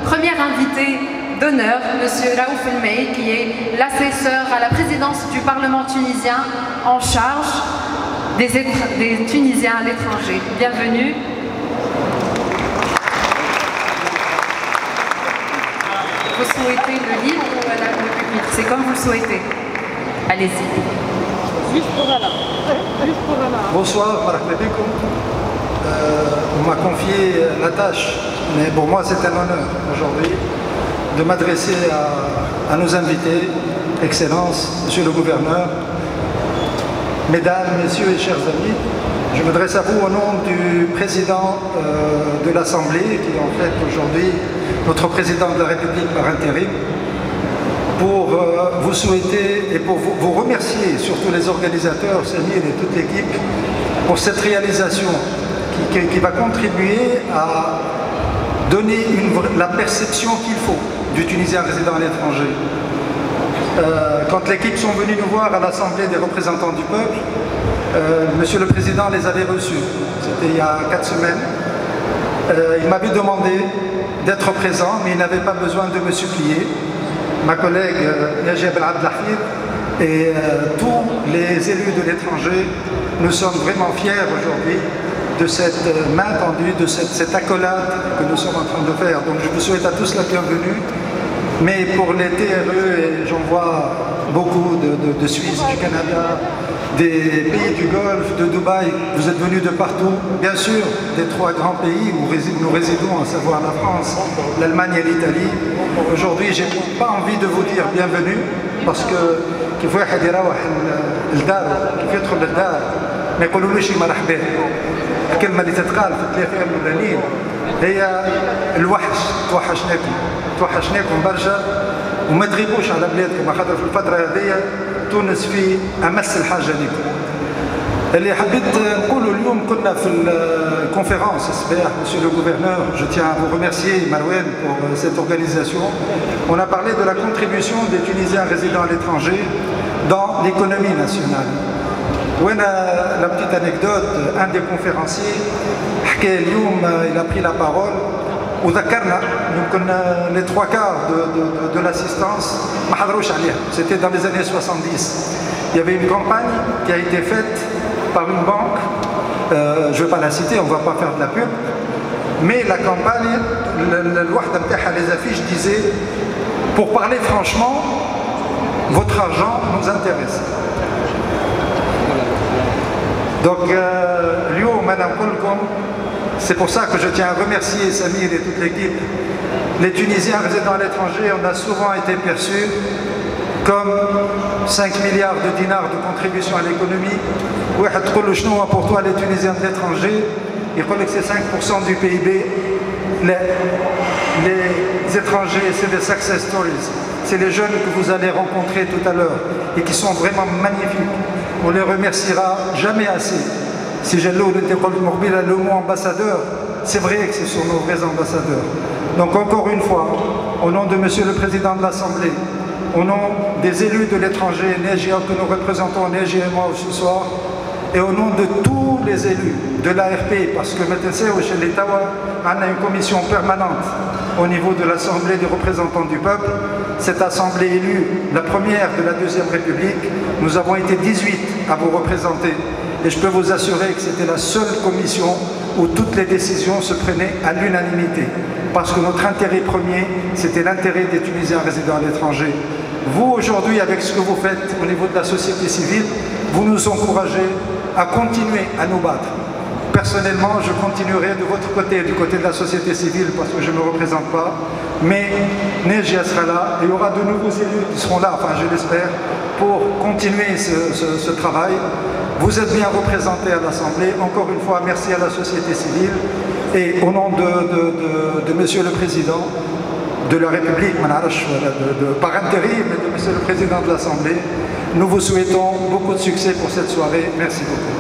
premier invité d'honneur, M. Raouf El-Mey, qui est l'assesseur à la présidence du Parlement tunisien en charge des Tunisiens à l'étranger. Bienvenue. Vous souhaitez le livre ou le pupitre? C'est comme vous le souhaitez. Allez-y. Bonsoir, on m'a confié la tâche, mais pour moi c'est un honneur aujourd'hui de m'adresser à nos invités, Excellences, Monsieur le Gouverneur, Mesdames, Messieurs et chers amis. Je m'adresse à vous au nom du Président de l'Assemblée, qui est en fait aujourd'hui notre Président de la République par intérim, pour vous souhaiter et pour vous remercier, surtout les organisateurs, Samir et toute l'équipe, pour cette réalisation qui va contribuer à donner la perception qu'il faut du Tunisien résident à l'étranger. Quand l'équipe sont venus nous voir à l'Assemblée des représentants du peuple, Monsieur le Président les avait reçus, c'était il y a 4 semaines. Il m'avait demandé d'être présent, mais il n'avait pas besoin de me supplier. Ma collègue Najib El-Abdelhafid et tous les élus de l'étranger, nous sommes vraiment fiers aujourd'hui de cette main tendue, de cette accolade que nous sommes en train de faire. Donc je vous souhaite à tous la bienvenue. Mais pour les TRE, et j'en vois beaucoup de Suisse, du Canada, des pays du Golfe, de Dubaï, vous êtes venus de partout, bien sûr, des 3 grands pays où nous résidons, à savoir la France, l'Allemagne et l'Italie. Aujourd'hui, je n'ai pas envie de vous dire bienvenue, parce que كيف واحد يروح الدار كيف يدخل للدار ما يقولولوش مرحبا. الكلمة اللي تتقال في 3 أيام الأولانيين هي الوحش، توحشناكم برشا وما تغيبوش على بلادكم، خاطر في الفترة هذه تونس في أمس الحاجة لكم. اللي حبيت نقوله اليوم كنا في الكونفérence الصباح. Monsieur le gouverneur, je tiens à vous remercier Marouane pour cette organisation. On a parlé de la contribution des Tunisiens résidant à l'étranger dans l'économie nationale. La petite anecdote, un des conférenciers il a pris la parole les 3 quarts de l'assistance, c'était dans les années 70. Il y avait une campagne qui a été faite par une banque, je ne vais pas la citer, on ne va pas faire de la pub, mais la campagne, les affiches disaient, pour parler franchement, votre argent nous intéresse. Donc, c'est pour ça que je tiens à remercier Samir et toute l'équipe. Les Tunisiens résidant à l'étranger, on a souvent été perçus comme 5 milliards de dinars de contribution à l'économie. Pour toi, les Tunisiens de l'étranger, ils croient que c'est 5% du PIB. Les étrangers, c'est des success stories. C'est les jeunes que vous allez rencontrer tout à l'heure et qui sont vraiment magnifiques. On les remerciera jamais assez. Si j'ai le mot ambassadeur, c'est vrai que ce sont nos vrais ambassadeurs. Donc encore une fois, au nom de Monsieur le Président de l'Assemblée, au nom des élus de l'étranger, Négia, que nous représentons, Négia et moi ce soir, et au nom de tous les élus de l'ARP, parce que maintenant, chez l'État, on a une commission permanente au niveau de l'Assemblée des représentants du peuple. Cette Assemblée élue, la première de la Deuxième République, nous avons été 18 à vous représenter. Et je peux vous assurer que c'était la seule commission où toutes les décisions se prenaient à l'unanimité. Parce que notre intérêt premier, c'était l'intérêt des Tunisiens résidant à l'étranger. Vous, aujourd'hui, avec ce que vous faites au niveau de la société civile, vous nous encouragez à continuer à nous battre. Personnellement, je continuerai de votre côté, du côté de la société civile, parce que je ne me représente pas. Mais Négia sera là, et il y aura de nouveaux élus qui seront là, enfin je l'espère, pour continuer ce travail. Vous êtes bien représentés à l'Assemblée. Encore une fois, merci à la société civile. Et au nom de Monsieur le Président de la République, par intérim, et de Monsieur le Président de l'Assemblée, nous vous souhaitons beaucoup de succès pour cette soirée. Merci beaucoup.